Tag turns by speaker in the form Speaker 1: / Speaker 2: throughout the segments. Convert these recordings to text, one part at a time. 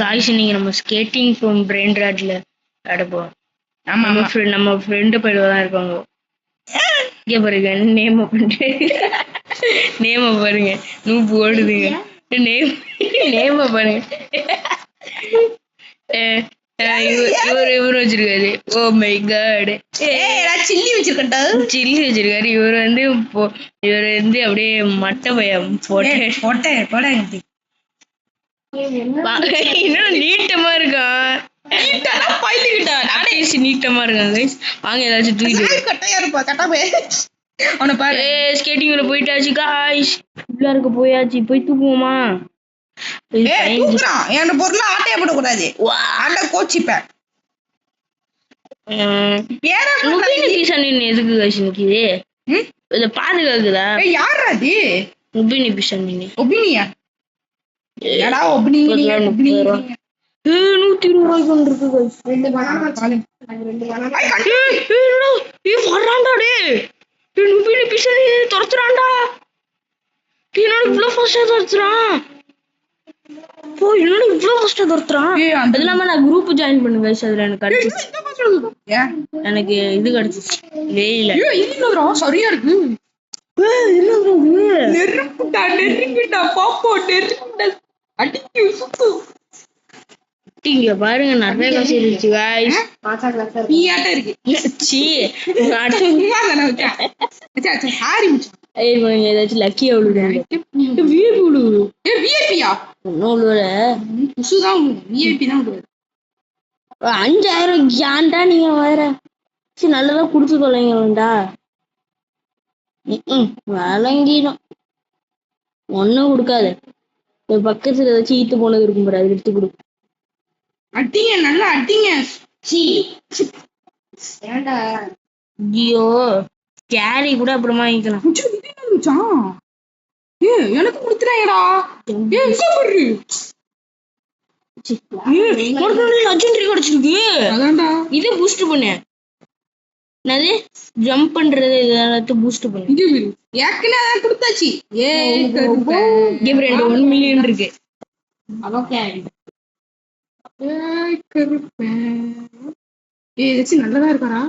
Speaker 1: Guys நீங்க நம்ம skating from brain ராட்ல ஆடப்போம்.
Speaker 2: ஆமா
Speaker 1: நம்ம
Speaker 2: ஆமா
Speaker 1: நம்ம ஃப்ரெண்டு பையில தான் இருப்பாங்க. இங்க பாருங்க நேம பண்ணிட்டு நேம பாருங்க நூப்பு ஓடுதுங்க. நேம் நேம பாருங்க. இவர் வச்சிருக்காரு. ஓ மை காட்,
Speaker 2: சில்லி வச்சிருக்கா.
Speaker 1: சில்லி வச்சிருக்காரு. இவர் வந்து அப்படியே மட்டை பயம் போட்ட இன்னும் நீட்டமா இருக்கான். நீட்டமா இருக்கான் கைஸ். வாங்க ஏதாச்சும் தூக்கிட்டு
Speaker 2: கட்டையா இருப்பா கட்டா போய் அவனை பாரு.
Speaker 1: ஸ்கேட்டிங்ல போயிட்டாச்சு காய்ஸ். உள்ள இருக்க போயாச்சு. போய் தூக்குவோமா?
Speaker 2: தூக்குறான். என் பொருள் ஆட்டைய போடக்கூடாது. ஆண்ட கோச்சிப்பேன்.
Speaker 1: எதுக்கு காய்ஸ் நிக்குது? இத பாதுகாக்குதா?
Speaker 2: யாரா அது?
Speaker 1: உபினி பிஷனினி.
Speaker 2: ஒபினியா? என்னடா ஒபினி?
Speaker 1: 120 ரூபாய்க்கு ஒன்று இருக்கு गाइस. 2 பனானா சாலி. 2 பனானா. வர்றான்டா டேய். உபினி பிஷனி தொரத்துறான்டா. என்னோட இவ்ளோ ஃபாஸ்டா தொரத்துறான். என்னோட இவ்ளோ ஃபாஸ்டா தொரத்துறான். அது இல்லாம நான் குரூப் ஜாயின் பண்ணுங்க गाइस. அதுல எனக்கு கிடைச்சிச்சு. எனக்கு இது கிடைச்சிச்சு. வேயில.
Speaker 2: இதுலடா சரியா இருக்கு.
Speaker 1: என்னது
Speaker 2: நெருப்புடா பாப்போ நெருப்புடா. அடிக்கு சுத்து.
Speaker 1: இங்க பாருங்க நிறைய காசு இருந்துச்சு गाइस.
Speaker 2: நீயாட்ட இருக்கு.
Speaker 1: சீ
Speaker 2: சும்மாதானே வச்சா. அச்சா சாரி மச்சான்.
Speaker 1: ஏதாச்சும் லக்கி அவ்வளவு விஐபி விழுவு.
Speaker 2: விஐபியா?
Speaker 1: ஒன்னோட
Speaker 2: புசுதான் விஐபி தான் விழுவு.
Speaker 1: 5000 ஏன்டா நீங்க வேற. சரி நல்லதா குடுத்து தொலைங்கடா. வழங்கிடும். ஒன்னும் கொடுக்காது. பக்கத்துல ஏதாச்சும் ஈத்து போனது இருக்கும் பாரு, அது எடுத்து கொடு.
Speaker 2: அடிங்க நல்லா அடிங்க.
Speaker 1: ஏன்டா ஐயோ கேரி கூட அப்புறமா வாங்கிக்கலாம்.
Speaker 2: எனக்கு கொடுத்துறாங்கடா.
Speaker 1: லெஜெண்டரி கிடைச்சிருக்கு.
Speaker 2: அதான்டா
Speaker 1: இதை பூஸ்ட் பண்ணு. என்னது ஜம்ப் பண்றது இதெல்லாம் பூஸ்ட் பண்ணு.
Speaker 2: ஏற்கனவே அதான் கொடுத்தாச்சு.
Speaker 1: கேம் 1 மில்லியன் இருக்கு.
Speaker 2: நல்லதா இருக்காரா?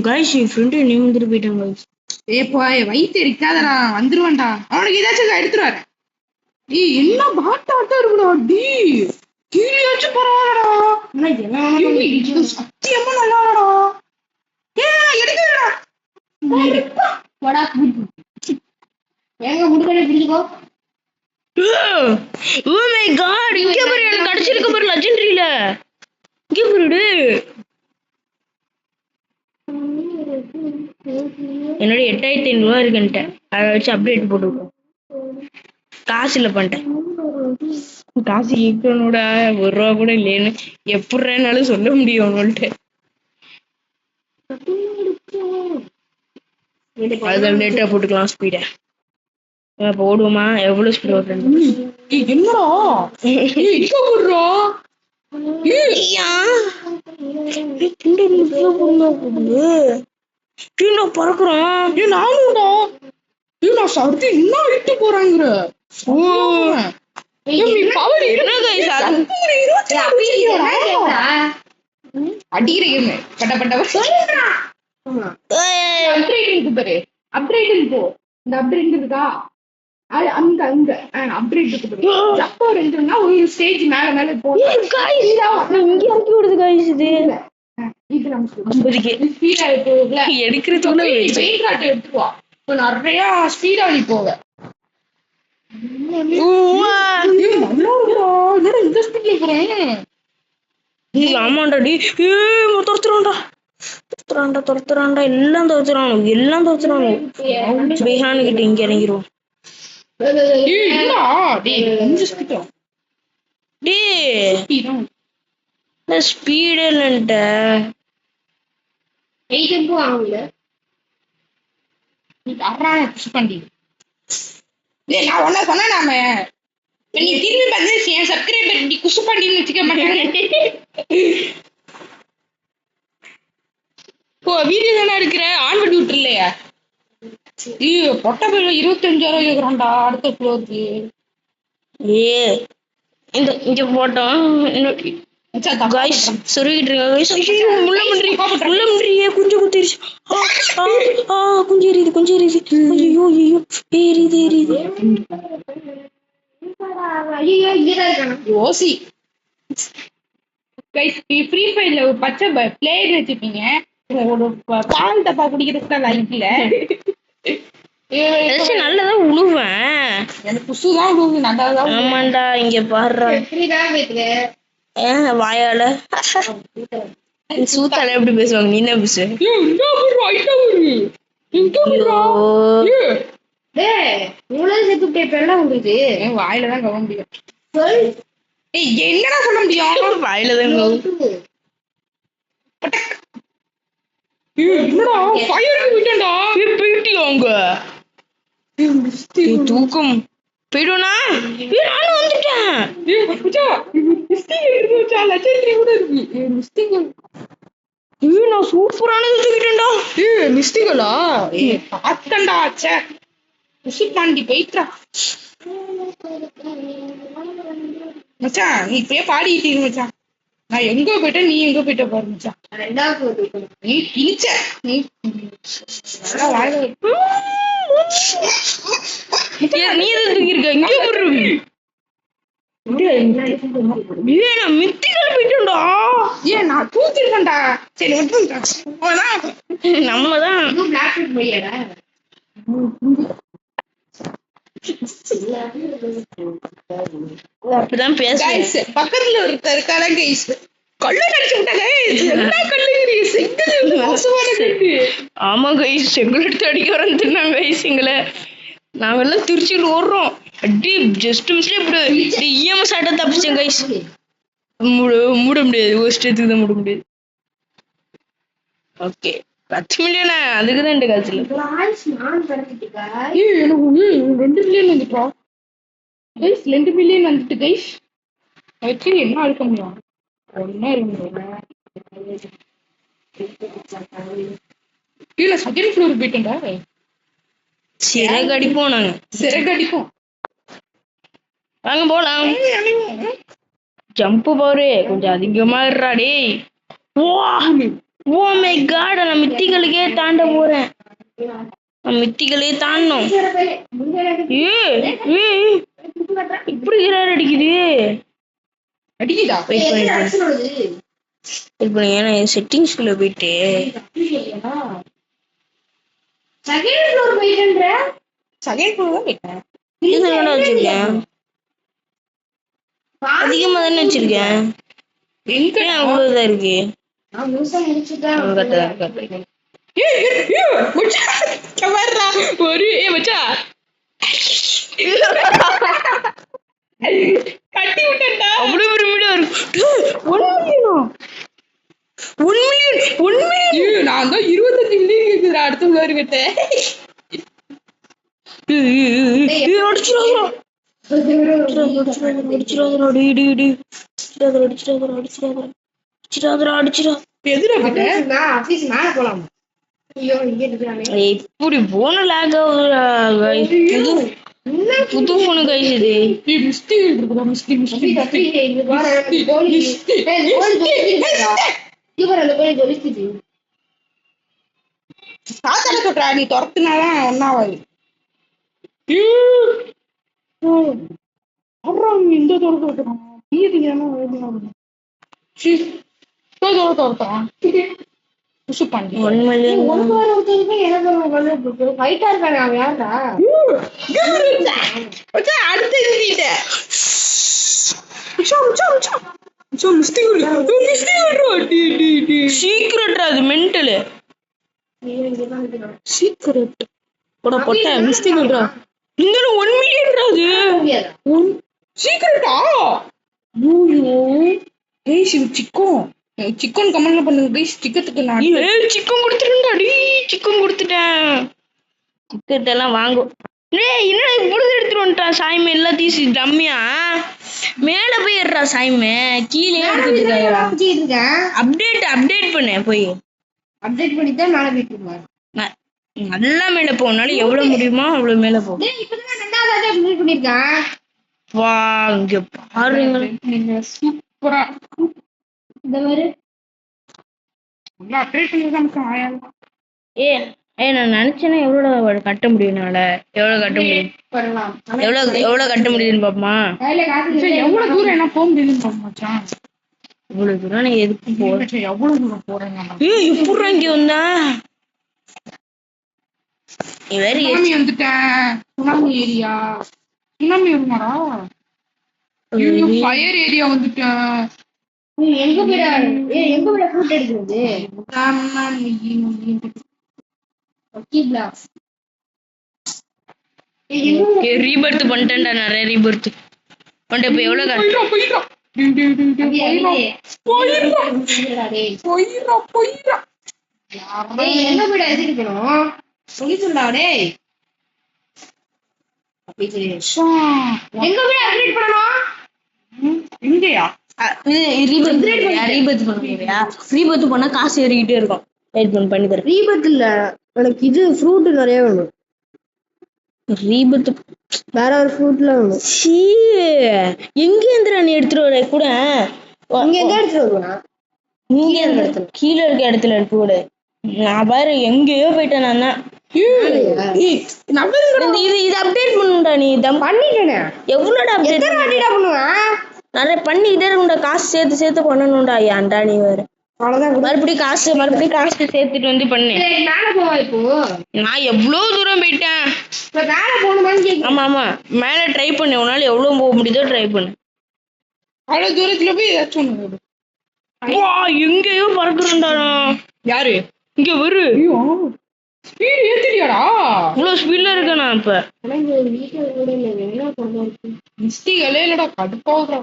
Speaker 1: காய்ஸ் என் ஃப்ரெண்டு நீ வந்துட்டு போயிட்டாங்க.
Speaker 2: வயிற்று இருக்காதடா வந்துருவான்டா. அவனுக்கு ஏதாச்சும் எடுத்துட்டு வரேன். என்ன பாட்டாட்டம் இருக்குடா. டி கீழேயாச்சும் பரவாயில்லடா. சத்தியமா நல்லாடா. எடுக்கடா.
Speaker 1: எங்க முடுக்கனே பிடிச்சுக்கோ. ஓ மை காட், இங்க பாரு எனக்கு கிடைச்சிருக்கு பாரு லெஜெண்டரியில. இங்க பாருடு. என்னோட 8500 ரூபா இருக்குன்ட்டேன். அதை வச்சு அப்டேட் போட்டுருக்கோம். காசு இல்ல பண்ணிட்டேன். காசு ஈக்கணும்டா. 1 ரூபா கூட இல்லைன்னு எப்படினாலும் சொல்ல முடியும் உங்கள்ட்ட. அதுதான் லேட்டா போட்டுக்கலாம் ஸ்பீட. இப்ப ஓடுவோமா? எவ்வளவு ஸ்பீட் ஓடுறேன்?
Speaker 2: என்னடா
Speaker 1: பறக்குறோம்.
Speaker 2: நானும்டா. சர்தி என்ன விட்டு போறாங்க. அடிக்கிறேன் பாரு. அப்கிரேட் போ. இந்த அப்கிரேட் இருக்கா? அங்க அங்க அப்கிரேட் அப்போ இருந்துன்னா ஒரு ஸ்டேஜ் மேல மேல போகும்.
Speaker 1: இங்க இறக்கி விடுது गाइस. இது எடுக்கிறதுக்குள்ள
Speaker 2: எடுத்துவா. நிறைய ஸ்பீடா நீ போவ.
Speaker 1: ஆமாண்டா டி. துரத்துறான்டா எல்லாம் துரத்துறானு. பிஹான் கிட்ட இங்க இறங்கிருவோம். ஸ்பீடு இல்லன்ட்ட
Speaker 2: நான் ஒன்ன சொன்ன நாம நீ திரும்பி வந்து என் சப்ஸ்கிரைபர் நீ குசு பண்ணின்னு வச்சுக்க மாட்டேன். வீடியோ தானே இருக்கிற ஆன் பண்ணி விட்டு இல்லையா? பொட்ட பையில 25,000 கேக்குறான்டா அடுத்த ஃப்ளோருக்கு.
Speaker 1: இங்க போட்டோம்.
Speaker 2: மச்சான் தப்பா
Speaker 1: காய்ஸ்
Speaker 2: பண்றான்.
Speaker 1: சொருகிட்டு இருக்காங்க guys. ஐயோ முள்ள
Speaker 2: guys,
Speaker 1: பண்றீ
Speaker 2: தப்பா பண்றான்.
Speaker 1: முள்ள பண்றீ குஞ்சு குத்திருச்சு. குஞ்சு எரியுது. ஐயோ எரியுது.
Speaker 2: ஐயோ இங்கதான் இருக்கானா யோசி. கைஸ் ஃப்ரீ ஃபயர்ல ஒரு பச்சை பிளேயர் வச்சிருப்பீங்க, ஒரு பால் டப்பா குடிக்கிறதுக்கு தான் லைக் இல்ல.
Speaker 1: ஏதாச்சும் நல்லதா உழுவேன்.
Speaker 2: எனக்கு புசுதான் விழுவுது, நல்லாதான்
Speaker 1: ஆமாண்டா இங்க பாடுறா வாயால சூத்தால எப்படி பேசுவாங்க, நீ என்ன பேசு.
Speaker 2: வாயிலதான் கவ முடியும். என்னடா சொல்ல முடியும்,
Speaker 1: வாயிலதான்
Speaker 2: என்னடா ஃபயர் விட்டடா
Speaker 1: போயிட்டியாங்க தூக்கம் போயிடுவனா. நானும் வந்துட்டேன். நான் சூப்பரானது தூக்கிட்டேன்டா.
Speaker 2: மிஸ்டிகளா பார்த்தண்டா ச்சே புஷி பாண்டி போயிட்டா மச்சான். நீ இப்பயே பாடிட்டீங்க மச்சான். நான் எங்க போயிட்டேன், நீ எங்க போயிட்ட பாரு மச்சான். நீ கிழிச்ச நீ நல்லா வாழ
Speaker 1: நீ எதுவும் தூக்கிருக்க இங்கே போடுறீங்க. நான் மித்திகள் போயிட்டேன்டா.
Speaker 2: ஏன் நான் தூக்கிருக்கேன்டா. சரி
Speaker 1: நம்மதான் அப்படிதான் பேசுறேன்.
Speaker 2: பக்கத்துல ஒருத்தர் இருக்கால கைஸ், கள்ள அடிச்சு விட்டாங்க. என்ன கல்லுங்கிறீ, செங்கல் மோசமான கல்லு.
Speaker 1: ஆமா கைஸ், செங்கல் எடுத்து அடிக்க வரந்துருந்தாங்க கைஸ் எங்களை. நாங்கெல்லாம் திருச்சியில் ஓடுறோம். அடி ஜஸ்ட் மிஸ்ல இப்படி இஎம்எஸ் ஆட்ட தப்பிச்சேன் கைஸ். மூட முடியாது, ஒரு ஸ்டேத்துக்கு தான் மூட முடியாது. ஓகே 10 மில்லியனா, அதுக்குதான் இந்த காலத்துல.
Speaker 2: எனக்கு 2 மில்லியன் வந்துட்டா கைஸ். 2 மில்லியன் வந்துட்டு கைஸ். வச்சு என்ன இருக்க முடியும், ஒன்னும் இருக்க முடியும். கீழே செகண்ட் ஃப்ளோர் போயிட்டேன்டா.
Speaker 1: சிறகு அடிப்போம் நாங்க,
Speaker 2: சிறகு அடிப்போம்.
Speaker 1: வாங்க போலாம். ஜம்ப் பவரு கொஞ்சம் அதிகமா இருடா டேய். ஓ மை காட், நான் மித்திகளுக்கே தாண்ட போறேன். நான் மித்திகளே தாண்டணும். இப்படி கிரார் அடிக்குது.
Speaker 2: அடிக்குதா
Speaker 1: ஏன்னா செட்டிங்ஸ்குள்ள போயிட்டு
Speaker 2: செகண்ட் ஃப்ளோர் தான் போயிட்டேன்.
Speaker 1: வச்சிருக்கேன், அதிகமா தானே வச்சிருக்கேன்.
Speaker 2: எங்க
Speaker 1: அவ்வளவுதான் இருக்கு.
Speaker 2: ஒரு மச்சா கட்டி விட்டா
Speaker 1: அவ்வளவு பெருமிடா இருக்கு. 1 மில்லியன்.
Speaker 2: நான் தான் 25 மில்லியன் இருக்குதுடா அடுத்த ஃப்ளோர் கிட்ட.
Speaker 1: எப்படி போன லாக் புது போனு கைஸ். இது
Speaker 2: சாத்தான சொல்றா, நீ துரத்துனாதான் ஒன்னாவது. இந்த துரத்தான் புஷு பண்ணி
Speaker 1: 1 மில்லியன்.
Speaker 2: அடுத்து
Speaker 1: சீக்ரெட் அது மென்டல் சீக்ரெட் போட போட்ட மிஸ்டேக்டா. இந்த 1 மில்லியன் அது
Speaker 2: சீக்கிரட்டா. கைஸ் இது சிக்கன் கமெண்ட்ல பண்ணுங்க கைஸ். சிக்கத்துக்கு நான்
Speaker 1: சிக்கன் கொடுத்துட்டேன்டாடி. சிக்கன் கொடுத்துட்டேன். சிக்கன் எல்லாம் வாங்கும். ஏய் என்னடா புடுது எடுத்துட்டு வந்துட்டான் சாய்மே. எல்லாத்தையும் டம்மியா மேல போயிடுறா சாய்மே. கீழே எடுத்துட்டு இருக்காங்க. அப்டேட் பண்ண போய்
Speaker 2: அப்டேட் பண்ணி தான் மேல போயிட்டு
Speaker 1: நல்லா மேல போனாலும் எவ்வளவு முடியுமோ அவ்வளவு மேல போ.
Speaker 2: இப்பதான் 2வது அப்டேட் பண்ணிருக்கேன்.
Speaker 1: வா இங்க பாருங்க.
Speaker 2: நீங்க சூப்பரா
Speaker 3: இந்த மாதிரி
Speaker 2: அப்டேட் பண்ணிருக்காங்க ஆயால.
Speaker 1: ஏ நான் நினைச்சேன்னா எவ்வளவு கட்ட முடியும் என்னால? எவ்வளவு கட்ட முடியும்?
Speaker 2: பண்ணலாம்.
Speaker 1: எவ்வளவு கட்ட முடியுதுன்னு பாப்போமா?
Speaker 3: கையில காசு
Speaker 2: சரி, எவ்வளவு தூரம் என்ன போக முடியுதுன்னு பாப்போம் மச்சான்.
Speaker 1: இவ்வளவு தூரம் நான் எதுக்கு போ?
Speaker 2: மச்சான், எவ்வளவு தூரம் போறேங்க?
Speaker 1: எப்படி இங்க வந்தா? நீ வேற
Speaker 2: சுனாமி வந்துட்டேன். Tsunami area. சுனாமி வருமாடா? ஃபயர் ஏரியா வந்துட்டேன்.
Speaker 3: எங்க போய் ஃப்ரூட் எடுக்கிறது ஓகேங்களா
Speaker 1: ரீபர்த் பண்ணிட்டேன்டா, நிறைய ரீபர்த் பண்ணிட்டேன். இப்ப எவ்வளவு
Speaker 2: போயிடும் போயிடும். போயிடும்.
Speaker 3: எங்க போய் எடுக்கணும் சொல்லி சொல்லா டேய் எங்க போய் அப்டேட் பண்ணணும்
Speaker 2: இங்கயா?
Speaker 1: ரீபர்த் பண்ணா காசு ஏறிக்கிட்டே இருக்கும். வெயிட் பண்ணி தரேன்.
Speaker 3: ரீபத் இல்ல எனக்கு இது ஃப்ரூட் நிறைய வேணும்.
Speaker 1: ரீபர்த்
Speaker 3: வேற ஒரு ஃப்ரூட்ல வேணும்.
Speaker 1: எங்க இருந்து நீ எடுத்துட்டு வர கூட?
Speaker 3: இங்க எங்க எடுத்துட்டு வருவா?
Speaker 1: நீங்க கீழே இருக்க இடத்துல எடுத்து விடு. நான் பாரு எங்கேயோ போயிட்டேன். நான் தான் இது அப்டேட் பண்ணுடா. நீ
Speaker 3: பண்ணிட்டேனே.
Speaker 1: எவ்வளோடா அப்டேட்
Speaker 3: பண்ணுவேன்?
Speaker 1: நிறைய பண்ணிக்கிட்டே இருக்கும்டா. காசு சேர்த்து பண்ணணும்டா. ஏன்டா நீ வேற
Speaker 3: அவ்வளவுதான்.
Speaker 1: மறுபடியும் காசு சேர்த்துட்டு வந்து பண்ணு.
Speaker 3: மேல போவா இப்போ?
Speaker 1: நான் எவ்வளவு தூரம் போயிட்டேன்.
Speaker 3: இப்ப மேல போகணுமான்னு கேக்குறேன்.
Speaker 1: ஆமா மேல ட்ரை பண்ணு. உன்னால எவ்வளவு போக முடியுதோ ட்ரை பண்ணு.
Speaker 2: அவ்வளவு தூரத்துல போய் ஏதாச்சும் ஒண்ணு போடு.
Speaker 1: வா எங்கேயோ பறக்குறேன்டா.
Speaker 2: யாரு
Speaker 1: இங்க வரு.
Speaker 2: ஸ்பீட் ஏத்திட்டியாடா?
Speaker 1: இவ்வளவு ஸ்பீட்ல இருக்கேன் நான் இப்ப.
Speaker 3: வீட்டுல கூட இல்ல என்ன பண்ணுறது?
Speaker 2: மிஸ்டிகளே இல்லடா, கடுப்பாகுறா.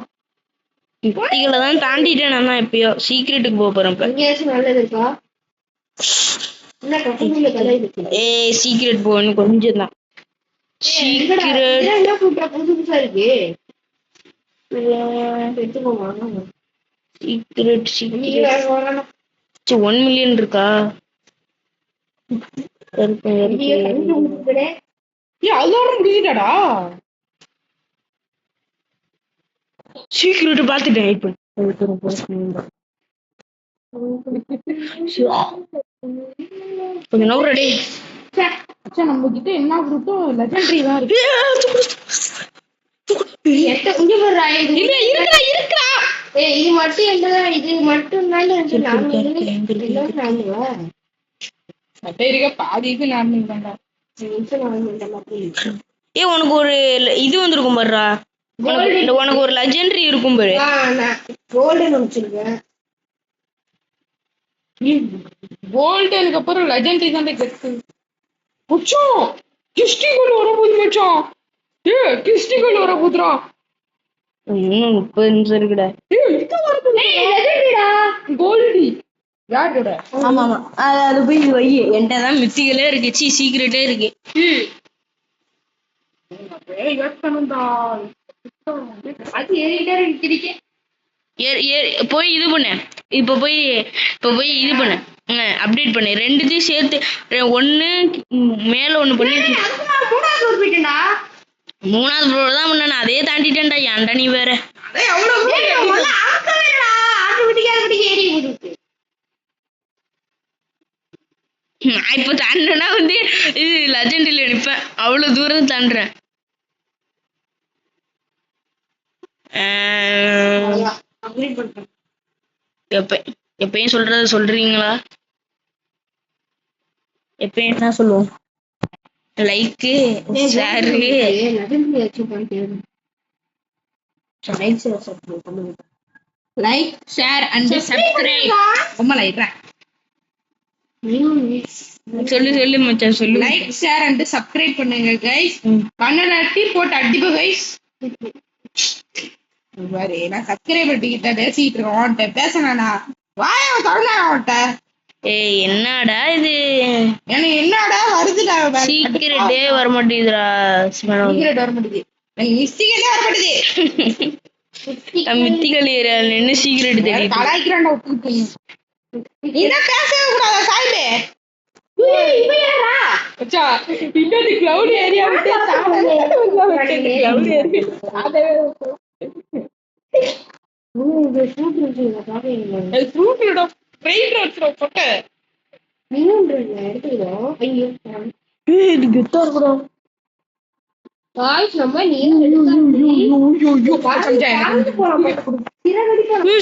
Speaker 1: குட்டிகளை தான் தாண்டிட்டேன். நான் தான் எப்பயோ சீக்ரெட்டுக்கு போக போறேன் இப்ப.
Speaker 3: எங்கேயாச்சும் நல்லது இருக்கா? என்ன கட்டுக்குள்ள கதை இருக்கு?
Speaker 1: சீக்ரெட் போகணும் கொஞ்சம் தான். சீக்ரெட்
Speaker 3: என்ன கூப்பிட்டா புதுசு புதுசா இருக்கு. எடுத்துக்கோமா
Speaker 1: சீக்ரெட் 1 மில்லியன் இருக்கா?
Speaker 2: அதோட முடிஞ்சிட்டாடா.
Speaker 1: சீக்ரெட் பாத்துட்டேன். இப்ப கொஞ்சம் நவுறடே.
Speaker 2: நம்ம கிட்ட என்ன ஃப்ரூட்டும் லெஜெண்டரி தான் இருக்கு.
Speaker 3: இல்ல இருக்கா. இது மட்டும் என்னதான்? இது மட்டும்
Speaker 2: இருக்க பாதி இது நான் தான்டா.
Speaker 1: உனக்கு ஒரு இது வந்திருக்கும் பாருடா. உனக்கு ஒரு லெஜெண்டரி இருக்கும் பாரு.
Speaker 3: கோல்டன் வச்சிருக்கேன்.
Speaker 2: கோல்டனுக்கு அப்புறம் லெஜெண்டரி தான் கெத்து. மச்சான் கிஸ்டிகோல் வர போகுது மச்சான். கிஸ்டிகோல் வர போதுடா.
Speaker 1: இன்னும் 30 நிமிஷம் இருக்குடா.
Speaker 2: கோல்டி யாரோட?
Speaker 1: ஆமா அது போய் வை. என்கிட்ட தான் மித்திகளே இருக்கு. சீக்ரெட்டே இருக்கு.
Speaker 3: அது ஏறிட்டே
Speaker 1: போய் இது பண்ணு. இப்ப போய் இது பண்ணு. அப்டேட் பண்ணு. ரெண்டுத்தையும் சேர்த்து ஒண்ணு மேல ஒண்ணு பண்ணி. மூணாவது ஃப்ளோர் தான் பண்ண. நான் அதே தாண்டிட்டேன்டா. ஏன்டா நீ வேற? நான் இப்ப தாண்டனா வந்து இது லெஜெண்டில் நிப்பேன். அவ்வளவு தூரம் தாண்டுறேன். எப்பயும் சொல்றத சொல்றீங்களா? எப்பயும் என்ன சொல்லுவோம்? Like share
Speaker 2: like share and subscribe. ரொம்ப லைட்டா
Speaker 1: சொல்லு மச்சான் சொல்லு.
Speaker 2: லைக் ஷேர் அண்ட் சப்ஸ்கிரைப் பண்ணுங்க கைஸ். கண்ணாடி போட்டு அடிப்போம் கைஸ். பாரு நான் சப்ஸ்கிரைபர் கிட்ட பேசிட்டு இருக்கோம். பேசணா வாயா தரலாட்ட.
Speaker 1: என்னடா இது?
Speaker 2: எனக்கு என்னடா வருதுடா.
Speaker 1: சீக்கிரட்டே வர மாட்டேங்குதுடா.
Speaker 2: சீக்கிரட் வர மாட்டேங்குது. எனக்கு மிஸ்டிகளே வர மாட்டேங்குது.
Speaker 1: மித்திகள் என்ன சீக்கிரட் தெரியும்.
Speaker 2: கலாய்க்கிறான்டா. இதான் பேசவே கூடாதா சாயிபே? மச்சா, இன்னொரு cloud area விட்டு cloud area. அது fruit இல்லடா, fried rice டா, பொட்டை.
Speaker 1: இது கெத்தா இருக்குடா.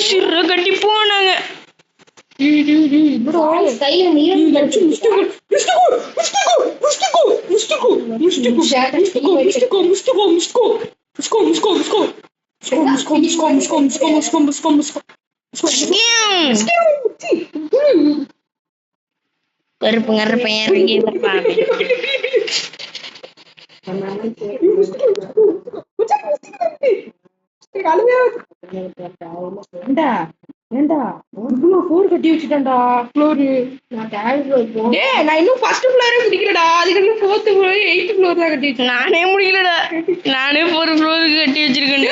Speaker 1: சிற கட்டி போனாங்க. கருப்பு கருப்பு
Speaker 2: ஏண்டா இவ்வளவு ஃப்ளோர் கட்டி வச்சுட்டேன்டா ஃப்ளோரு. நான் இன்னும் ஃபர்ஸ்ட் ஃப்ளோரே முடிக்கலடா, அதுக்கு இன்னும் ஃபோர்த் ஃப்ளோர் 8th ஃப்ளோர் தான் கட்டி வச்சேன்.
Speaker 1: நானே முடியலடா. நானே ஒரு ஃப்ளோருக்கு கட்டி வச்சிருக்கேன்.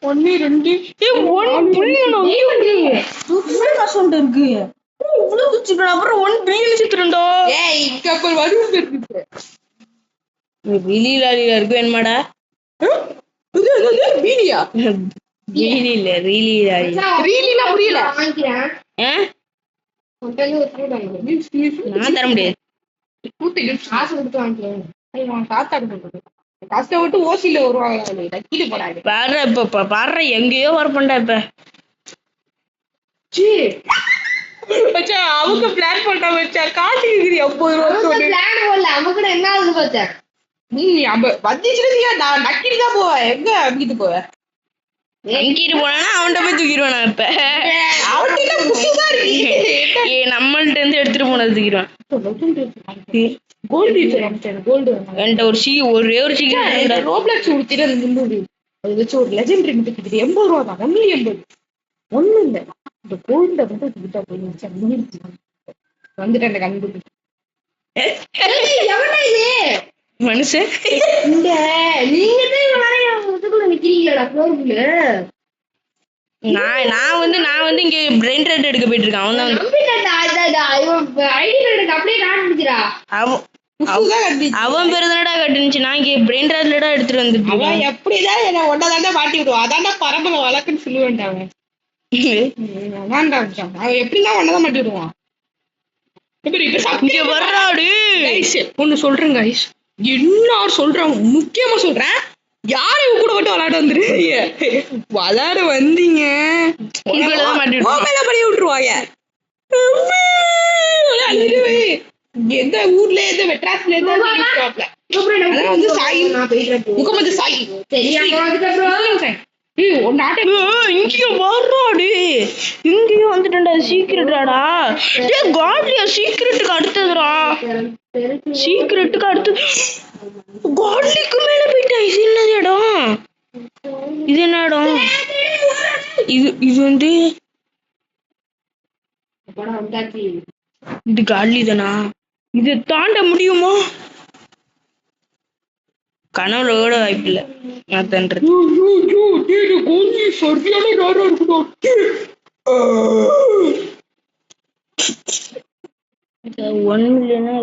Speaker 2: 1 2
Speaker 1: 1 பில்லியன் இருக்கு. இவ்வளவு வச்சிருக்கேன். அப்புறம் 1 பில்லியன் சித்திரண்டா.
Speaker 2: ஏய் இங்க அப்ப வரும் இருக்கு.
Speaker 1: ரீலில இருக்கு வேணுமாடா?
Speaker 2: இது வீடியா?
Speaker 1: ரீலி இல்ல,
Speaker 2: ரீலில புரியல.
Speaker 1: நான் தர முடியாது.
Speaker 2: காசு கொடுத்து வாங்கிக்கிறேன். காசை விட்டு ஓசியில வருவாங்க, கீழே போடாது.
Speaker 1: பாரு இப்ப பாரு எங்கேயோ வரப்பண்டா இப்ப.
Speaker 2: அவங்க பிளான் பண்றாங்க வச்சா காசு இருக்குது 50 ரூபா.
Speaker 3: அவங்க கூட என்ன ஆகுது பார்த்தேன்.
Speaker 2: நீ வந்துச்சுன்னா நான் நக்கிட்டு தான் போவேன். எங்க அங்கிட்டு போவேன்?
Speaker 1: அங்கிட்டு போனா அவன்கிட்ட போய் தூக்கிடுவான். இப்ப நம்மள்ட்ட இருந்து எடுத்துட்டு போனது தூக்கிடுவான்.
Speaker 2: கோல்டு
Speaker 1: என்கிட்ட ஒரே ஒரு சீக்கிரம்
Speaker 2: ரோப்ளாக்ஸ் உடுத்திட்டு அது முன்னூறு அது வச்சு ஒரு லெஜெண்டரி மட்டும் 80 ரூபா தான். ஒன்லி 80. ஒண்ணும் இல்ல, இந்த கோல்ட வந்து கிட்ட போய் வந்துட்டேன் அந்த கண்டுபிடி
Speaker 1: மனுஷன். நான் வந்து இங்க பிரெயின் ரெட் எடுக்க போயிட்டு இருக்கேன். அவன் பெருதானடா கட்டுனுச்சு. நான் இங்க பிரெயின் ரெட்லடா எடுத்துட்டு வந்துட்டு
Speaker 2: அவன் எப்படிதான் என்ன ஒன்னதாண்டா மாட்டி விடுவான். அதாண்டா பரம்பரை வழக்குன்னு சொல்லுவேன்டாங்க. அவன் எப்படிதான் ஒன்னதான் மாட்டி விடுவான். ஒண்ணு சொல்றேன் கைஸ், எல்லாரும் சொல்றேன், முக்கியமா சொல்றேன், யாரு கூட மட்டும் விளையாட வந்துருக்கீங்க, விளையாட வந்தீங்க பண்ணி விட்டுருவாங்க. எந்த ஊர்ல எந்த மெட்ராஸ்ல இருந்து வந்து சாயி முகமது சாயி
Speaker 1: இங்க வர்றாடு. இங்கேயும் வந்துட்டா. சீக்கிரட்டாடா. காட்லியா சீக்கிரட்டுக்கு அடுத்ததுடா. சீக்கிரட்டுக்கு அடுத்து காட்லிக்கு மேல போயிட்டா. இது என்னது இடம்? இது என்ன இடம்? இது வந்து இது காட்லி தானா? இது தாண்ட முடியுமா? கனவுல கூட வாய்ப்பு இல்ல. நான் தண்டேன். 1 மில்லியனா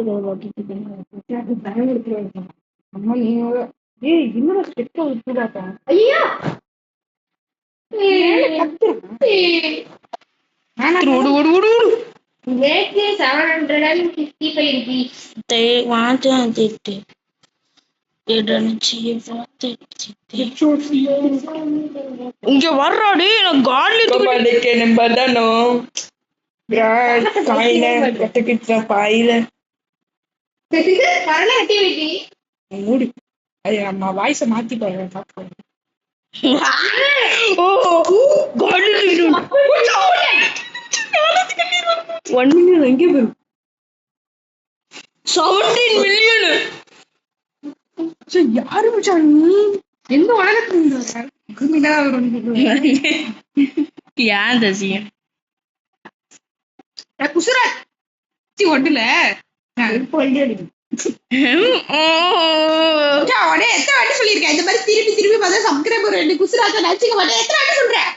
Speaker 1: இங்க வர்றாடு. நான் காட்லி
Speaker 2: மூடி அது நம்ம வாய்ஸ மாத்தி பாருங்க.
Speaker 1: 1 மில்லியன் எங்கே போயிரும்? 17 மில்லியன்.
Speaker 2: யாரு மச்சான் நீ? எந்த உலகத்துல
Speaker 1: ஏன் தசியம்
Speaker 2: குசுராச்சி ஒட்டுல எத்தனை வாட்டி சொல்லிருக்கேன் இந்த மாதிரி திருப்பி திருப்பி பார்த்தா சப்ஸ்கிரைபர் 2 குசுராச்சா நடிச்சுக்க மாட்டேன். எத்தனை வாட்டி சொல்றேன்?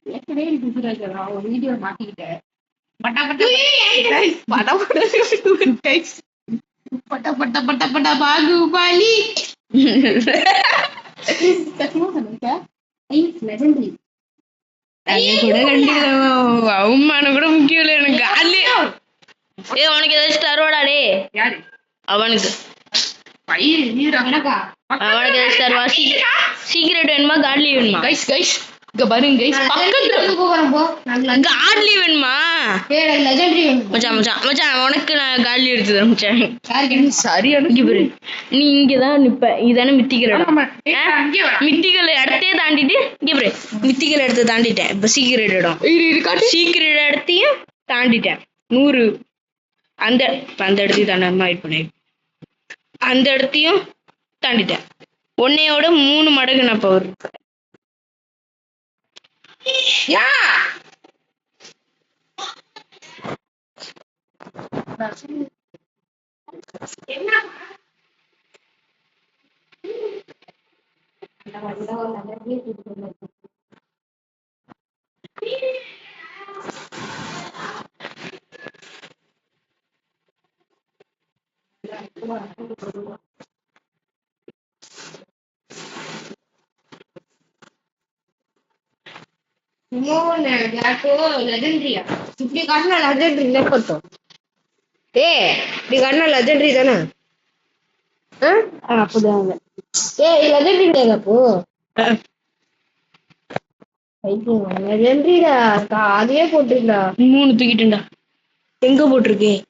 Speaker 2: ஏற்கனவே குசுராச்சா ஒரு வீடியோ மாட்டிக்கிட்டேன். பட்டா பட்டா guys, பட்டா பட்டா guys. பட்டா பட்டா பட்டா பட்டா பாகுபலி. சத்தியமா சொன்னீங்க.
Speaker 3: லெஜெண்டரி.
Speaker 1: அது கூட கண்டிப்பா அவமானம் கூட முக்கியம் இல்லை எனக்கு. உனக்கு ஏதாச்சும் தருவாடா டே?
Speaker 2: யாரு?
Speaker 1: அவனுக்கு
Speaker 2: பயிர் நீரா
Speaker 3: எனக்கா?
Speaker 1: அவனுக்கு ஏதாச்சும் தருவா? சீக்கிரட் வேணுமா காட்லி வேணுமா?
Speaker 2: கைஸ் கைஸ் இங்க பாருங்க கைஸ் பக்கத்துல
Speaker 3: போறேன் போ. நான்
Speaker 1: காட்லி வேணுமா?
Speaker 3: லெஜெண்டரி வேணும்.
Speaker 1: மச்சான் மச்சான் மச்சான் உனக்கு நான் காட்லி எடுத்து தரேன் மச்சான்.
Speaker 2: யாருக்கு சரியான
Speaker 1: இங்க பாரு, நீ இங்கதான் நிப்ப. இதானே மித்திக்கல் இடம்.
Speaker 2: ஆமா அங்கே வா.
Speaker 1: மித்திக்கல் இடத்தையே தாண்டிட்டு இங்க பாரு, மித்திக்கல் இடத்த தாண்டிட்டேன். இப்ப சீக்கிரட் இடம். சீக்கிரட் இடத்தையும் தாண்டிட்டேன். 100 அந்த இடத்தையும் தாண்டாம வெயிட் பண்ணி அந்த இடத்தையும் தாண்டிட்டேன். உன்னையோட 3 மடங்கு நான் பவர் இருப்பேன்.
Speaker 2: யா என்ன
Speaker 3: லெஜெண்டரியா? இப்படி காட்டினா லெஜெண்டரி இல்லை பட்டும். இப்படி காட்டினா லெஜெண்டரி தானே?
Speaker 1: அப்பதான்
Speaker 3: லெஜெண்டரி கிடையாது அப்போ. லெஜெண்டரிடா, அதையே போட்டுருக்கா.
Speaker 1: 3 தூக்கிட்டேன்டா. எங்க போட்டிருக்கேன்?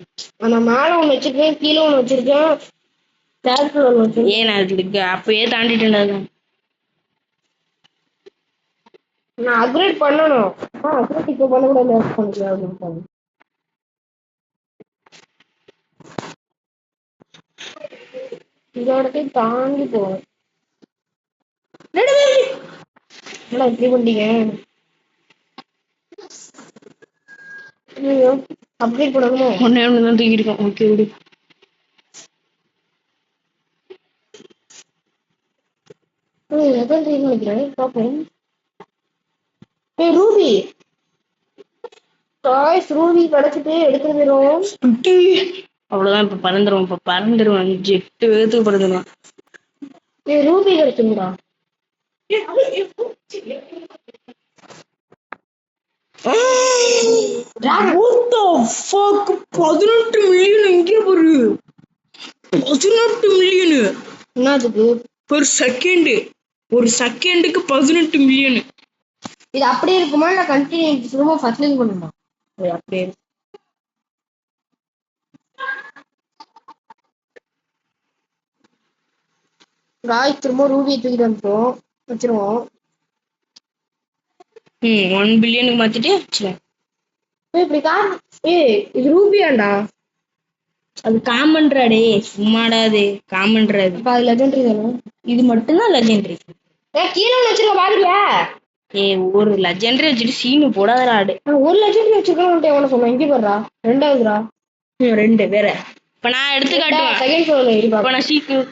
Speaker 3: நான் மேல ஒண்ணு வச்சிருக்கேன், கீழே ஒண்ணு வச்சிருக்கேன், டேரக்டர் ஒண்ணு வச்சிருக்கேன்.
Speaker 1: ஏன் நான் அதுக்கு அப்பயே தாண்டிட்டேன்டா.
Speaker 3: நான் அப்கிரேட் பண்ணணும். அப்கிரேட் இப்போ பண்ணக்கூடாது. இதோட தாண்டி போவேன். இப்படி பண்ணீங்க. அப்கிரேட் பண்ணணுமோ?
Speaker 1: ஒன்னே ஒண்ணுதான் தூக்கிருக்கோம். ஓகே விடு.
Speaker 3: நினைக்கிறேன் பாப்போம். ரூபி ரூபி கிடைச்சிட்டு எடுத்துருவோம்.
Speaker 1: அவ்வளவுதான். இப்ப பறந்துருவான். 8 வேகத்துக்கு பறந்துருவான்.
Speaker 3: ரூபி கிடைச்சுடா.
Speaker 1: 18 மில்லியன் எங்கே பாரு. 18 மில்லியன்
Speaker 3: என்னதுக்கு?
Speaker 1: ஒரு செகண்டுக்கு 18 மில்லியன்.
Speaker 3: இது அப்படியே இருக்குமா இல்ல கண்டினியூ திரும்ப ஃபர்ஸ்ட்ல இருந்து பண்ணுமா? அப்படியே இருக்கு. திரும்ப ரூபியை தூக்கிட்டு வந்துட்டோம், வச்சிருவோம்.
Speaker 1: 1 பில்லியனுக்கு மாத்திட்டு வச்சுருவேன்.
Speaker 3: இது ரூபியாண்டா?
Speaker 1: அது காமன்றாடே, சும்மாடா. அது காமன்றாது.
Speaker 3: அது லெஜெண்டரி தானே?
Speaker 1: இது மட்டும்தான் லெஜெண்டரி.
Speaker 3: கீழே வச்சிருக்க பாருங்க.
Speaker 1: ஒரு லெஜெண்டரி வச்சுட்டு சீனு போடாதடா.
Speaker 3: ஒரு லெஜெண்டரி வச்சிருக்கேன் எவன சொன்னா? இங்க பாருடா, 2வதுடா.
Speaker 1: 2 வேற. இப்ப நான் எடுத்து காட்டுவேன்.
Speaker 3: செகண்ட் ஃப்ளோர்ல இரு.
Speaker 1: இப்ப நான்
Speaker 3: சீக்கிரம்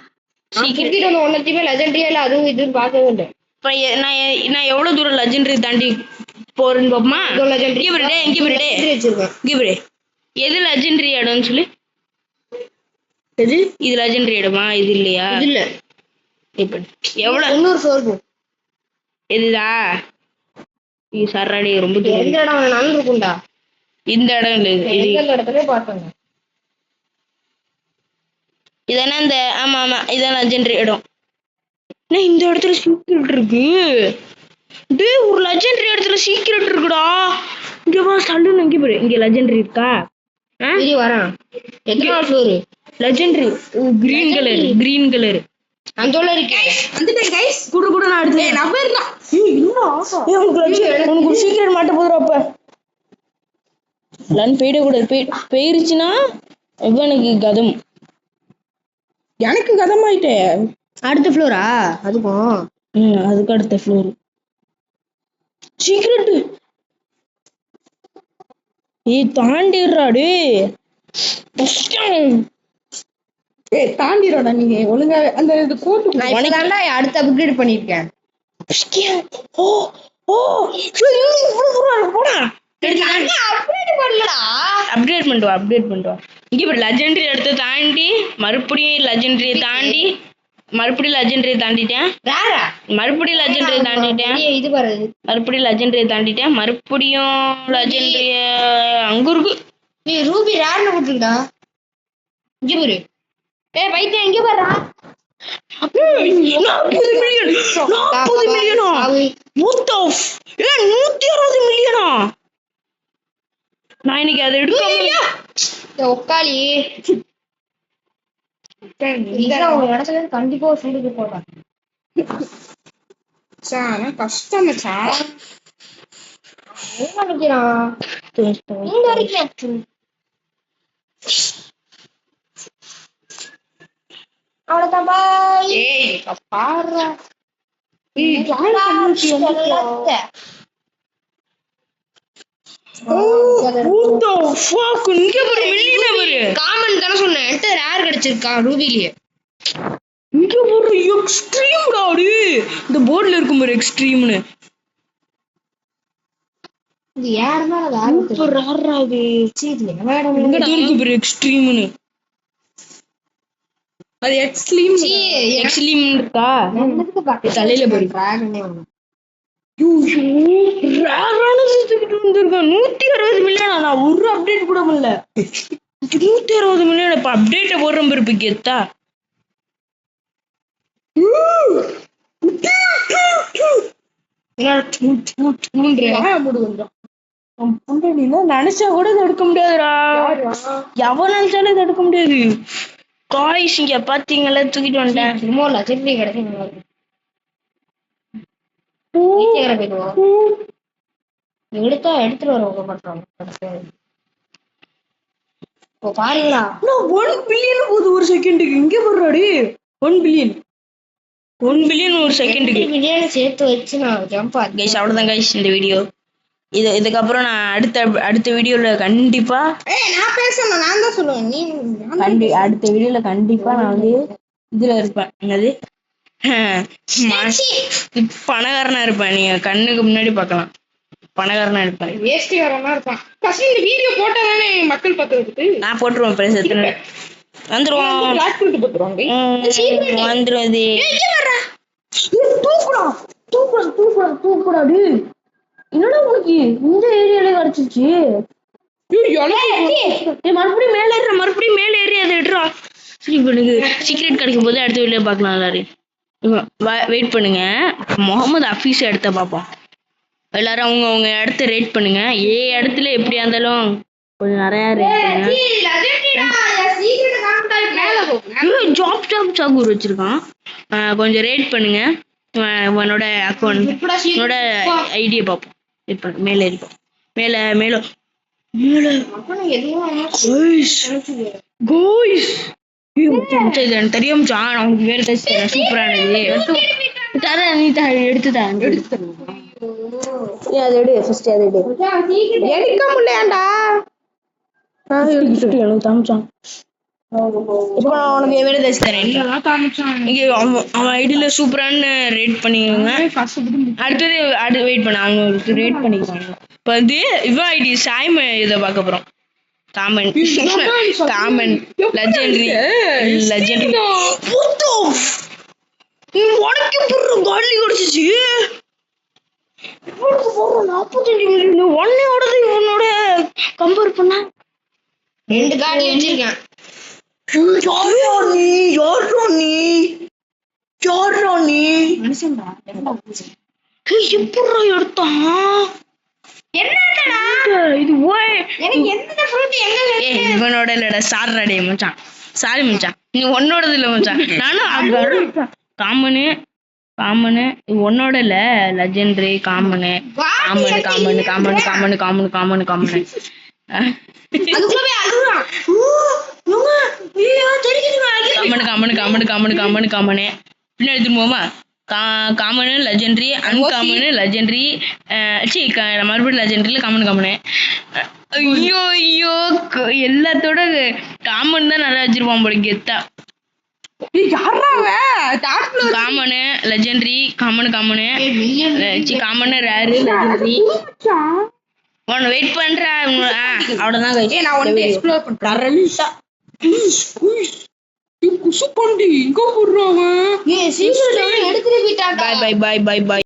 Speaker 3: வந்து ஒன்னத்தையுமே லெஜெண்டரியா இல்ல அதுவும் இதுன்னு பார்க்கவே இல்லை.
Speaker 1: இப்ப நான் எவ்வளவு தூரம் லெஜெண்டரி தாண்டி போறேன்னு பாப்போமா? எது லெஜெண்டரி இடம்னு சொல்லி. இது லெஜெண்டரி இடமா? இது இல்லையா?
Speaker 3: இல்ல.
Speaker 1: இப்ப எவ்வளவு?
Speaker 3: 300 ஃப்ளோர்.
Speaker 1: இதுதா? இது சரடி ரொம்ப தூரம்.
Speaker 3: எந்த இடம் வேணாலும் இருக்கும்டா.
Speaker 1: இந்த இடம் இல்ல.
Speaker 3: இந்த இடத்துல பார்த்தேன்.
Speaker 1: இதானே இந்த ஆமா ஆமா இதான் லெஜெண்டரி இடம். இந்த இடத்துல சீக்ரெட் இருக்கு. டேய், ஒரு லெஜெண்டரி இடத்துல சீக்ரெட் இருக்குடா. இங்க வா சல்லுன்னு. இங்க பாரு, இங்க லெஜெண்டரி இருக்கா?
Speaker 3: சரி வரேன். எத்தனை ஃப்ளோர்?
Speaker 1: லெஜெண்டரி கிரீன் கலர்
Speaker 3: அந்தோல இருக்கு. வந்துட்டேன் கைஸ்.
Speaker 1: கூட நான் எடுத்து
Speaker 3: நம்பர்னா
Speaker 1: உனக்கு சீக்ரெட் மாட்ட போதும். அப்ப லன் போயிடக்கூடாது. போயிருச்சுன்னா இவனுக்கு கதம். எனக்கு கதமாயிட்டே.
Speaker 3: அடுத்த ஃப்ளோரா? அதுக்கும்
Speaker 1: அதுக்கு அடுத்த ஃப்ளோர் சீக்ரெட். தாண்டிடுறா டே.
Speaker 2: தாண்டிரோடா நீங்க ஒழுங்காவே அந்த கோட்டு.
Speaker 3: நான் அடுத்து அப்கிரேட் பண்ணிருக்கேன்.
Speaker 1: போடா. அப்டேட் பண்ணிட்டு வா இங்க இப்ப லெஜெண்டரி எடுத்து தாண்டி மறுபடியும் லெஜெண்டரியை தாண்டி மறுபடியும் லெஜெண்டரியை தாண்டிட்டேன் மறுபடியும் லெஜெண்டரியை தாண்டிட்டேன்
Speaker 3: இது பாரு
Speaker 1: மறுபடியும் லெஜெண்டரியை தாண்டிட்டேன் மறுபடியும் லெஜெண்டரிய அங்க இருக்கு
Speaker 3: நீ ரூபி ரேர்னு கொடுத்துடா இங்க பாரு பைத்தியம் இங்க பாரு
Speaker 1: 40 million 40 millionaire what the 160 millionaire நான் இன்னைக்கு அதை எடுக்க
Speaker 3: உக்காளி ஒரு இடத்துல கண்டிப்பா ஒரு சூடு போடுறேன்
Speaker 2: கஷ்டம் மச்சான்
Speaker 3: நினைக்கிறான் இங்க வரைக்கும் அவ்வளவுதான் பாய்
Speaker 2: ஏய் பாரு
Speaker 3: காமன் தானே சொன்னேன் என்கிட்ட ரேர் கிடைச்சிருக்கா ரூபிலேயே
Speaker 1: இங்க ஒரு எக்ஸ்ட்ரீம் டாடி இந்த போர்டுல இருக்கும் ஒரு எக்ஸ்ட்ரீம்னு
Speaker 3: இது யாருமே
Speaker 1: சூப்பர் ரேரா இது
Speaker 3: எங்க
Speaker 1: இருக்கு ஒரு எக்ஸ்ட்ரீம்னு
Speaker 2: அது எக்ஸ்ட்ரீம்
Speaker 1: எக்ஸ்ட்ரீம் இருக்கா
Speaker 3: தலையில போயிருக்கேன்
Speaker 1: ரேரானது தூக்கிட்டு வந்திருக்கேன் 160 மில்லியனா நான் ஒரு அப்டேட் கூட பண்ணல 160 மில்லியன் இப்ப அப்டேட்ட போடுறேன் பாரு கெத்தா நினைச்சா கூட இதை எடுக்க முடியாதுடா எவன் நினைச்சாலும் இதை எடுக்க முடியாது காய்ஸ் இங்க பாத்தீங்களா தூக்கிட்டு வந்துட்டேன்
Speaker 3: சும்மா லட்சத்தி கிடைக்கும் எடுத்தா எடுத்துட்டு வர மாட்டாங்க இப்போ பாருங்களா
Speaker 1: 1 பில்லியன் போகுது ஒரு செகண்டுக்கு இங்க போடுறாடி 1 பில்லியன் ஒரு செகண்டுக்கு
Speaker 3: பிரியாணி சேர்த்து வச்சு நான் ஜம்ப்
Speaker 1: கைஸ் அவ்வளவுதான் கைஸ் இந்த வீடியோ இதுக்கப்புறம் நான் அடுத்த வீடியோல கண்டிப்பா
Speaker 3: நான் பேசணும் நான் தான் சொல்லுவேன் நீ
Speaker 1: அடுத்த வீடியோல கண்டிப்பா நான் வந்து இதுல இருப்பேன் என்னது பணக்காரனா இருப்பேன் நீங்க கண்ணுக்கு முன்னாடி பார்க்கலாம் பணக்காரனா இருப்பேன்
Speaker 2: வேஸ்டிகாரனா இருப்பான் ஃபர்ஸ்ட் இந்த வீடியோ போட்டா தானே மக்கள் பார்த்துட்டு
Speaker 1: நான் போட்டுருவேன் பிரைஸ் எத்தனை வந்துருவோம்
Speaker 2: லாக் பண்ணிட்டு போட்டுருவாங்க
Speaker 1: வந்துரும் இது தூக்குடாடி என்னடா உனக்கு இந்த ஏரியால கிடைச்சிச்சு மறுபடியும் மேல ஏறி அதை எடுறா சரி பண்ணுங்க சீக்ரெட் கிடைக்கும் போது அடுத்த வீடியோ பார்க்கலாம் எல்லாரும் வெயிட் பண்ணுங்க முகமது ஹஃபீஸ் இடத்த பார்ப்போம் எல்லாரும் அவங்க இடத்த ரேட் பண்ணுங்க இடத்துல எப்படியா இருந்தாலும் கொஞ்சம் நிறைய ரேட் பண்ணுங்க ஜாப் வச்சிருக்கான் கொஞ்சம் ரேட் பண்ணுங்க உன்னோட அக்கௌண்ட் உன்னோட ஐடியா பார்ப்போம் வெயிட் பண்ணு மேலே இருப்போம் மேல இது எனக்கு தெரியும் அவனுக்கு வேற சூப்பரானது நீ எடுத்து அதை எடு ஃபர்ஸ்ட் அதை எடு
Speaker 3: எடுக்க முடியாண்டா
Speaker 1: எனக்கு காமிச்சான் இப்போ நான் உனக்கு வேற ஏதாச்சும் தரேன் இங்க அவன் ஐடியில சூப்பரான ரேட் பண்ணிக்கோங்க அடுத்தது வெயிட் பண்ண அவங்களுக்கு ரேட் பண்ணிக்குவாங்க இப்போ வந்து இவன் ஐடி சாய்ம இதை பார்க்க போறோம் காமன் லெஜெண்டரி உனக்கு போடுறோம் காலி குடிச்சிச்சு 45 மில்லியன் ஒன்னோடது இவனோட கம்பேர் பண்ண
Speaker 3: 2 கார்டு வச்சிருக்கேன்
Speaker 1: எப்படா எடுத்தான் இவனோட இல்லடா சாரி மச்சான் சாரி மச்சான் நீ உன்னோடது இல்ல மச்சான் நானும் காமனு உன்னோட இல்ல லெஜெண்டரி காமனு பின்னாடி திரும்புவோமா காமனு லெஜெண்டரி அன்காமனு லெஜெண்டரி மறுபடியும் லெஜெண்டரியில காமனு ஐயோ எல்லாத்தோட காமன் தான் நல்லா வச்சிருப்பான் போல கெத்தா common legendary common rare legendary உன்னை வெயிட் பண்றேன். அவ்வளவுதான் guys.
Speaker 2: ஏய் நான் ஒன் எக்ஸ்ப்ளோர் பண்றேன்.
Speaker 1: கரண்டா
Speaker 2: குசு பண்டி எங்க போடுறாங்க?
Speaker 3: ஏய் சீக்கிரம் எடுத்துட்டு போயிட்டாங்க.
Speaker 1: Bye bye bye bye by.